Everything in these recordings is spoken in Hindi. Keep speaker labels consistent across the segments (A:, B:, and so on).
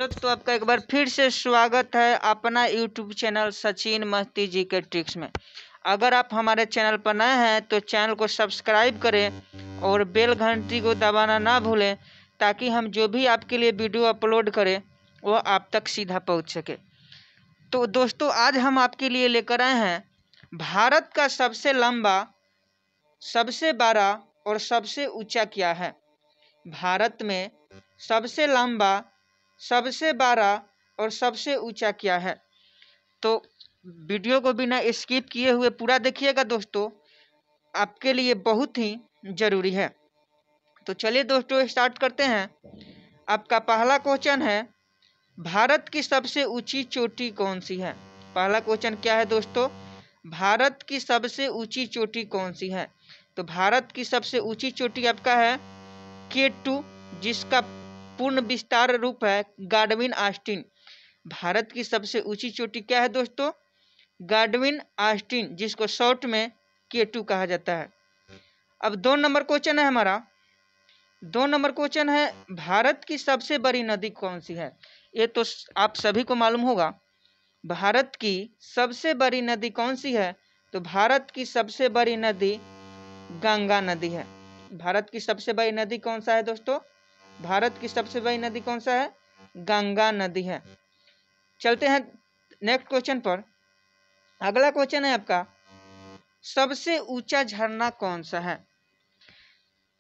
A: तो आपका एक बार फिर से स्वागत है अपना यूट्यूब चैनल सचिन मस्ती जी के ट्रिक्स में। अगर आप हमारे चैनल पर नए हैं तो चैनल को सब्सक्राइब करें और बेल घंटी को दबाना ना भूलें, ताकि हम जो भी आपके लिए वीडियो अपलोड करें वो आप तक सीधा पहुंच सके। तो दोस्तों, आज हम आपके लिए लेकर आए हैं भारत का सबसे लंबा, सबसे बड़ा और सबसे ऊंचा क्या है। भारत में सबसे लंबा, सबसे बड़ा और सबसे ऊंचा क्या है। तो वीडियो को बिना स्किप किए हुए पूरा देखिएगा दोस्तों, आपके लिए बहुत ही जरूरी है। तो चलिए दोस्तों स्टार्ट करते हैं। आपका पहला क्वेश्चन है, भारत की सबसे ऊंची चोटी कौन सी है। पहला क्वेश्चन क्या है दोस्तों, भारत की सबसे ऊंची चोटी कौन सी है। तो भारत की सबसे ऊंची चोटी आपका है K2, जिसका पूर्ण विस्तार रूप है गाडविन ऑस्टिन। भारत की सबसे ऊंची चोटी क्या है दोस्तों, गाडविन ऑस्टिन, जिसको शॉर्ट में K2 कहा जाता है। अब 2 नंबर क्वेश्चन है हमारा। 2 नंबर क्वेश्चन है, भारत की सबसे बड़ी नदी कौन सी है। ये तो आप सभी को मालूम होगा, भारत की सबसे बड़ी नदी कौन सी है। तो भारत की सबसे बड़ी नदी गंगा नदी है। भारत की सबसे बड़ी नदी कौन सा है दोस्तों, भारत की सबसे बड़ी नदी कौन सा है, गंगा नदी है। चलते हैं नेक्स्ट क्वेश्चन पर। अगला क्वेश्चन है आपका, सबसे ऊंचा झरना कौन सा है।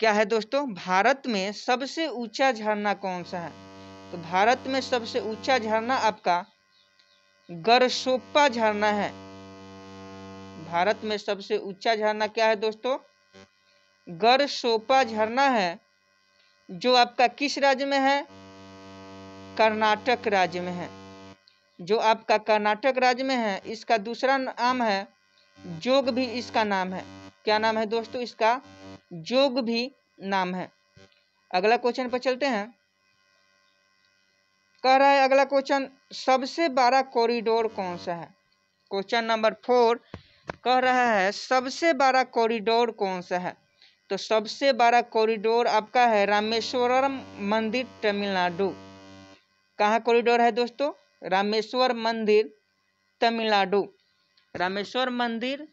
A: क्या है दोस्तों, भारत में सबसे ऊंचा झरना कौन सा है। तो भारत में सबसे ऊंचा झरना आपका गरसोप्पा झरना है। भारत में सबसे ऊंचा झरना क्या है दोस्तों, गरसोप्पा झरना है, जो आपका किस राज्य में है, कर्नाटक राज्य में है। जो आपका कर्नाटक राज्य में है, इसका दूसरा नाम है जोग भी, इसका नाम है। क्या नाम है दोस्तों, इसका जोग भी नाम है। अगला क्वेश्चन पर चलते हैं। कह रहा है अगला क्वेश्चन, सबसे बड़ा कॉरिडोर कौन सा है। क्वेश्चन नंबर 4 कह रहा है, सबसे बड़ा कॉरिडोर कौन सा है। तो सबसे बड़ा कॉरिडोर आपका है रामेश्वरम मंदिर, तमिलनाडु। कहाँ कॉरिडोर है दोस्तों, रामेश्वर मंदिर, तमिलनाडु। रामेश्वर मंदिर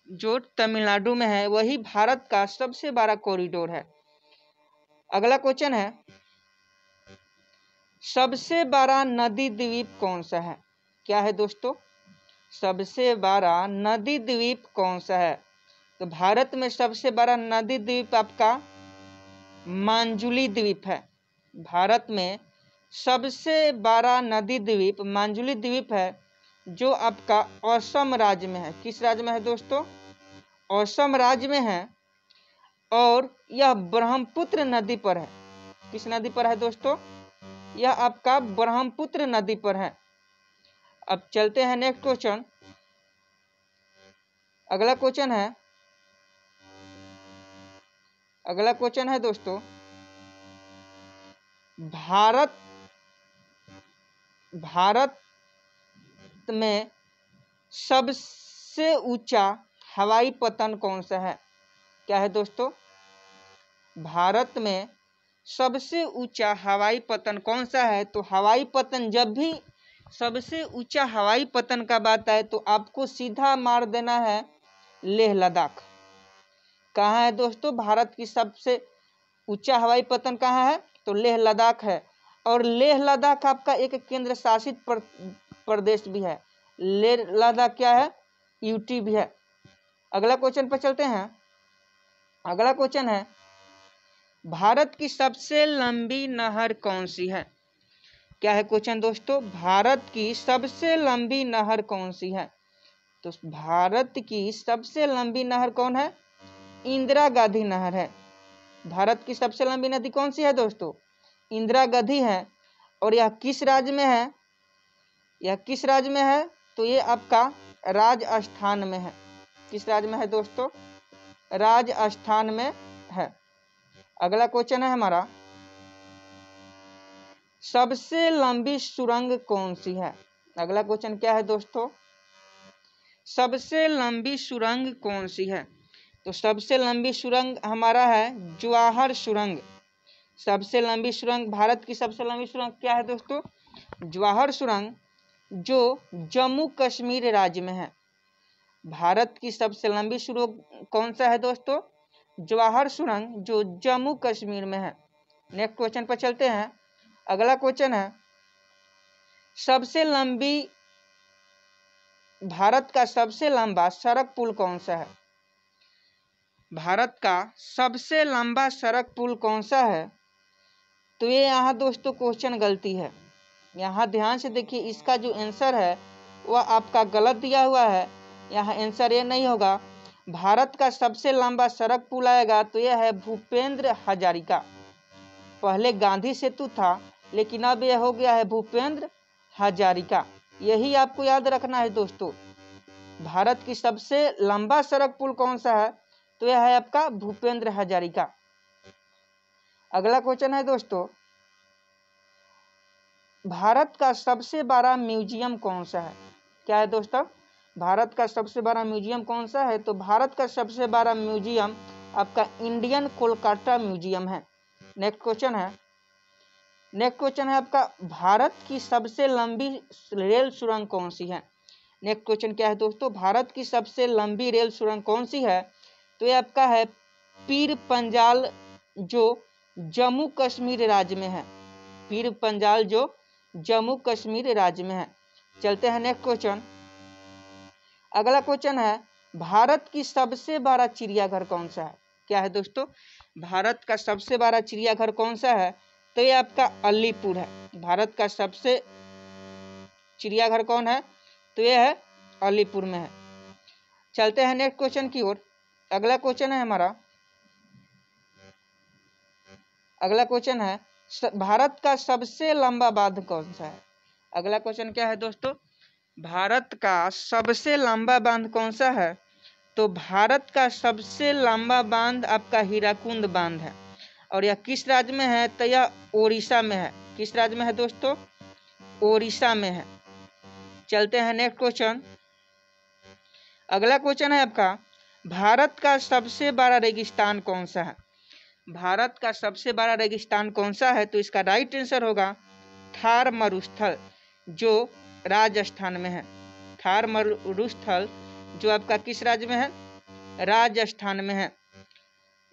A: जो तमिलनाडु में है, वही भारत का सबसे बड़ा कॉरिडोर है। अगला क्वेश्चन है, सबसे बड़ा नदी द्वीप कौन सा है। क्या है दोस्तों, सबसे बड़ा नदी द्वीप कौन सा है। तो भारत में सबसे बड़ा नदी द्वीप आपका मांजुली द्वीप है। भारत में सबसे बड़ा नदी द्वीप मांजुली द्वीप है, जो आपका असम राज्य में है। किस राज्य में है दोस्तों, असम राज्य में है, और यह ब्रह्मपुत्र नदी पर है। किस नदी पर है दोस्तों, यह आपका ब्रह्मपुत्र नदी पर है। अब चलते हैं नेक्स्ट क्वेश्चन। अगला क्वेश्चन है, अगला क्वेश्चन है दोस्तों, भारत में सबसे ऊंचा हवाई पतन कौन सा है। क्या है दोस्तों, भारत में सबसे ऊंचा हवाई पतन कौन सा है। तो हवाई पतन, जब भी सबसे ऊंचा हवाई पतन का बात आए तो आपको सीधा मार देना है लेह लद्दाख। कहाँ है दोस्तों, भारत की सबसे ऊंचा हवाई पतन कहाँ है, तो लेह लद्दाख है। और लेह लद्दाख आपका एक केंद्र शासित प्रदेश भी है। लेह लद्दाख क्या है, यूटी भी है। अगला क्वेश्चन पर चलते हैं। अगला क्वेश्चन है, भारत की सबसे लंबी नहर कौन सी है। क्या है क्वेश्चन दोस्तों, भारत की सबसे लंबी नहर कौन सी है। तो भारत की सबसे लंबी नहर कौन है, इंदिरा गांधी नहर है। भारत की सबसे लंबी नदी कौन सी है दोस्तों, इंदिरा गांधी है। और यह किस राज्य में है, यह किस राज्य में है, तो ये आपका राजस्थान में है। किस राज्य में है दोस्तों, राजस्थान में है। अगला क्वेश्चन है हमारा, सबसे लंबी सुरंग कौन सी है। अगला क्वेश्चन क्या है दोस्तों, सबसे लंबी सुरंग कौन सी है। तो सबसे लंबी सुरंग हमारा है जवाहर सुरंग। सबसे लंबी सुरंग, भारत की सबसे लंबी सुरंग क्या है दोस्तों, जवाहर सुरंग जो जम्मू कश्मीर राज्य में है। भारत की सबसे लंबी सुरंग कौन सा है दोस्तों? जवाहर सुरंग जो जम्मू कश्मीर में है। नेक्स्ट क्वेश्चन पर चलते हैं। अगला क्वेश्चन है, सबसे लंबी भारत का सबसे लंबा सड़क पुल कौन सा है? भारत का सबसे लंबा सड़क पुल कौन सा है? तो ये यहाँ दोस्तों क्वेश्चन गलती है। यहाँ ध्यान से देखिए, इसका जो आंसर है वह आपका गलत दिया हुआ है। यहाँ आंसर ये नहीं होगा। भारत का सबसे लंबा सड़क पुल आएगा तो यह है भूपेंद्र हजारिका। पहले गांधी सेतु था, लेकिन अब यह हो गया है भूपेंद्र हजारिका। यही आपको याद रखना है दोस्तों। भारत की सबसे लंबा सड़क पुल कौन सा है? तो यह है आपका भूपेंद्र हजारिका। अगला क्वेश्चन है दोस्तों, भारत का सबसे बड़ा म्यूजियम कौन सा है? क्या है दोस्तों? भारत का सबसे बड़ा म्यूजियम कौन सा है? तो भारत का सबसे बड़ा म्यूजियम आपका इंडियन कोलकाता म्यूजियम है। नेक्स्ट क्वेश्चन है आपका, भारत की सबसे लंबी रेल सुरंग कौन सी है? नेक्स्ट क्वेश्चन क्या है दोस्तों? भारत की सबसे लंबी रेल सुरंग कौन सी है? तो ये आपका है पीर पंजाल जो जम्मू कश्मीर राज्य में है। पीर पंजाल जो जम्मू कश्मीर राज्य में है। चलते हैं नेक्स्ट क्वेश्चन। अगला क्वेश्चन है, भारत की सबसे बड़ा चिड़ियाघर कौन सा है? क्या है दोस्तों? भारत का सबसे बड़ा चिड़ियाघर कौन सा है? तो ये आपका अलीपुर है। भारत का सबसे चिड़ियाघर कौन है? तो ये है अलीपुर में है। चलते हैं नेक्स्ट क्वेश्चन की ओर। अगला क्वेश्चन है हमारा, अगला क्वेश्चन है, भारत का सबसे लंबा बांध कौन सा है? अगला क्वेश्चन क्या है दोस्तों? भारत का सबसे लंबा बांध कौन सा है? तो भारत का सबसे लंबा बांध आपका हीराकुंड बांध है। और यह किस राज्य में है? तो यह ओडिशा में है। किस राज्य में है दोस्तों? ओडिशा में है। चलते हैं नेक्स्ट क्वेश्चन। अगला क्वेश्चन है आपका, भारत का सबसे बड़ा रेगिस्तान कौन सा है? भारत का सबसे बड़ा रेगिस्तान कौन सा है? तो इसका राइट आंसर होगा थार मरुस्थल जो राजस्थान में है। थार मरुस्थल जो आपका किस राज्य में है? राजस्थान में है।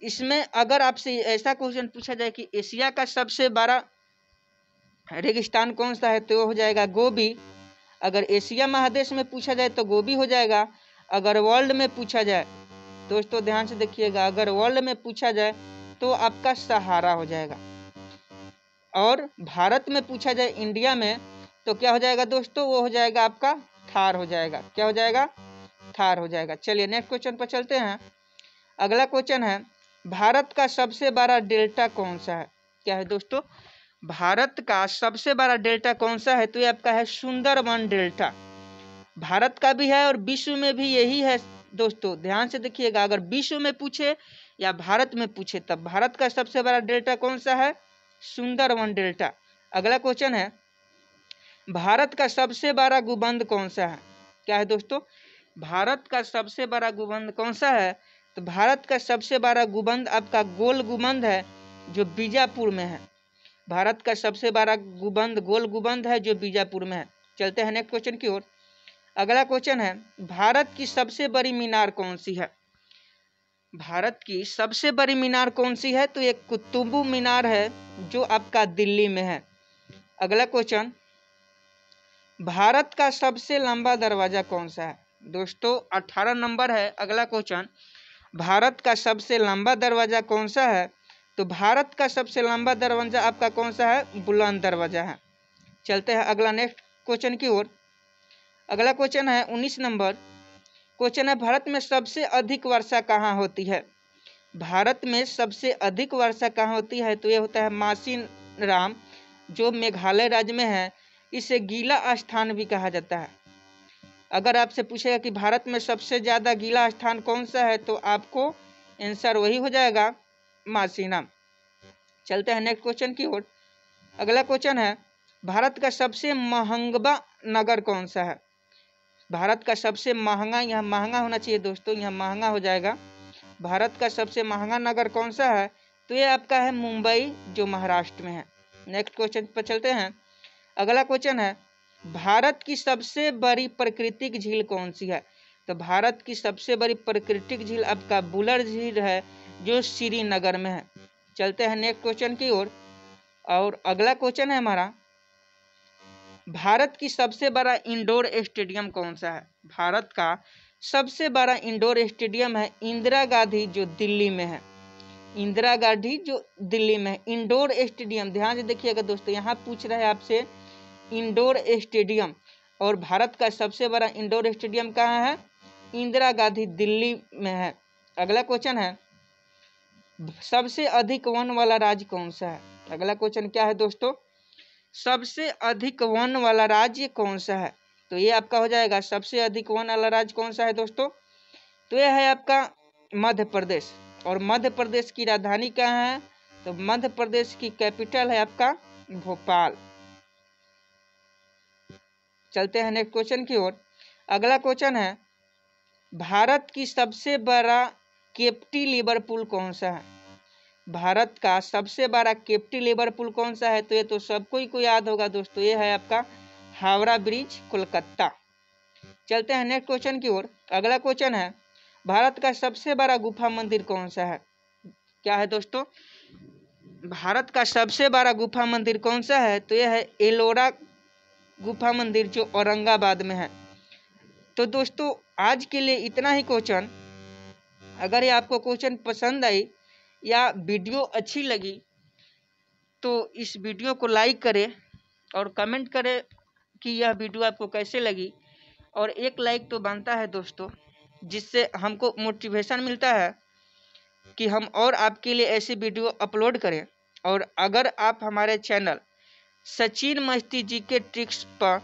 A: इसमें अगर आपसे ऐसा क्वेश्चन पूछा जाए कि एशिया का सबसे बड़ा रेगिस्तान कौन सा है, तो हो जाएगा गोबी। अगर एशिया महादेश में पूछा जाए तो गोबी हो जाएगा। अगर वर्ल्ड में पूछा जाए, दोस्तों ध्यान से देखिएगा, अगर वर्ल्ड में पूछा जाए तो आपका सहारा हो जाएगा। और भारत में पूछा जाए, इंडिया में, तो क्या हो जाएगा दोस्तों? वो हो जाएगा आपका थार हो जाएगा। क्या हो जाएगा? थार हो जाएगा। चलिए नेक्स्ट क्वेश्चन पर चलते हैं। अगला क्वेश्चन है, भारत का सबसे बड़ा डेल्टा कौन सा है? क्या है दोस्तों? भारत का सबसे बड़ा डेल्टा कौन सा है? तो ये आपका है सुंदरबन डेल्टा। भारत का भी है और विश्व में भी यही है दोस्तों। ध्यान से देखिएगा, अगर विश्व में पूछे या भारत में पूछे, तब भारत का सबसे बड़ा डेल्टा कौन सा है? सुंदरबन डेल्टा। अगला क्वेश्चन है, भारत का सबसे बड़ा गुंबद कौन सा है? क्या है दोस्तों? भारत का सबसे बड़ा गुंबद कौन सा है? तो भारत का सबसे बड़ा गुंबद आपका गोल गुंबद है जो बीजापुर में है। भारत का सबसे बड़ा गुंबद गोल गुंबद है जो बीजापुर में है। चलते हैं नेक्स्ट क्वेश्चन की ओर। अगला क्वेश्चन है, भारत की सबसे बड़ी मीनार कौन सी है? भारत की सबसे बड़ी मीनार कौन सी है? तो एक कुतुब मीनार है जो आपका दिल्ली में है। अगला क्वेश्चन, भारत का सबसे लंबा दरवाजा कौन सा है? दोस्तों 18 नंबर है अगला क्वेश्चन, भारत का सबसे लंबा दरवाजा कौन सा है? तो भारत का सबसे लंबा दरवाजा आपका कौन सा है? बुलंद दरवाजा है। चलते हैं अगला नेक्स्ट क्वेश्चन की ओर। अगला क्वेश्चन है 19 नंबर। क्वेश्चन है, भारत में सबसे अधिक वर्षा कहाँ होती है? भारत में सबसे अधिक वर्षा कहाँ होती है? तो ये होता है मासिनराम जो मेघालय राज्य में है। इसे गीला स्थान भी कहा जाता है। अगर आपसे पूछेगा कि भारत में सबसे ज़्यादा गीला स्थान कौन सा है, तो आपको आंसर वही हो जाएगा मासिनराम। चलते हैं नेक्स्ट क्वेश्चन की ओर। अगला क्वेश्चन है, भारत का सबसे महंगा नगर कौन सा है? भारत का सबसे महंगा, यहाँ महंगा होना चाहिए दोस्तों, यहाँ महंगा हो जाएगा। भारत का सबसे महंगा नगर कौन सा है? तो ये आपका है मुंबई जो महाराष्ट्र में है। नेक्स्ट क्वेश्चन पर चलते हैं। अगला क्वेश्चन है, भारत की सबसे बड़ी प्राकृतिक झील कौन सी है? तो भारत की सबसे बड़ी प्राकृतिक झील आपका बुलर झील है, जो श्रीनगर में है। चलते हैं नेक्स्ट क्वेश्चन की ओर। और अगला क्वेश्चन है हमारा, भारत की सबसे बड़ा इंडोर स्टेडियम कौन सा है? भारत का सबसे बड़ा इंडोर स्टेडियम है इंदिरा गांधी, जो दिल्ली में है। इंदिरा गांधी जो दिल्ली में है, इंडोर स्टेडियम। ध्यान से देखिएगा दोस्तों, यहाँ पूछ रहे हैं आपसे इंडोर स्टेडियम, और भारत का सबसे बड़ा इंडोर स्टेडियम कहाँ है? इंदिरा गांधी दिल्ली में है। अगला क्वेश्चन है, सबसे अधिक वन वाला राज्य कौन सा है? अगला क्वेश्चन क्या है दोस्तों, सबसे अधिक वन वाला राज्य कौन सा है? तो ये आपका हो जाएगा, सबसे अधिक वन वाला राज्य कौन सा है दोस्तों? तो यह है आपका मध्य प्रदेश। और मध्य प्रदेश की राजधानी कहाँ है? तो मध्य प्रदेश की कैपिटल है आपका भोपाल। चलते हैं नेक्स्ट क्वेश्चन की ओर। अगला क्वेश्चन है, भारत की सबसे बड़ा कैंटिलीवर पुल कौन सा है? भारत का सबसे बड़ा कैंटिलीवर पुल कौन सा है? तो ये तो सबको ही याद होगा दोस्तों, ये है आपका हावड़ा ब्रिज, कोलकाता। चलते हैं नेक्स्ट क्वेश्चन की ओर। अगला क्वेश्चन है, भारत का सबसे बड़ा गुफा मंदिर कौन सा है? क्या है दोस्तों, भारत का सबसे बड़ा गुफा मंदिर कौन सा है? तो यह है एलोरा गुफा मंदिर, जो औरंगाबाद में है। तो दोस्तों आज के लिए इतना ही क्वेश्चन। अगर ये आपको क्वेश्चन पसंद आई या वीडियो अच्छी लगी तो इस वीडियो को लाइक करें और कमेंट करें कि यह वीडियो आपको कैसे लगी। और एक लाइक तो बनता है दोस्तों, जिससे हमको मोटिवेशन मिलता है कि हम और आपके लिए ऐसी वीडियो अपलोड करें। और अगर आप हमारे चैनल सचिन मस्ती जी के ट्रिक्स पर,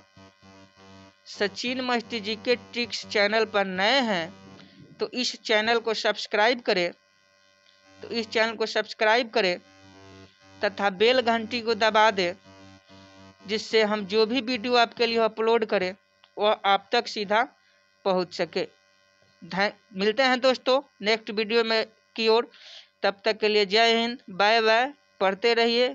A: सचिन मस्ती जी के ट्रिक्स चैनल पर नए हैं तो इस चैनल को सब्सक्राइब करें, तथा बेल घंटी को दबा दें, जिससे हम जो भी वीडियो आपके लिए अपलोड करें वह आप तक सीधा पहुंच सके। मिलते हैं दोस्तों नेक्स्ट वीडियो में की ओर। तब तक के लिए जय हिंद, बाय बाय। पढ़ते रहिए,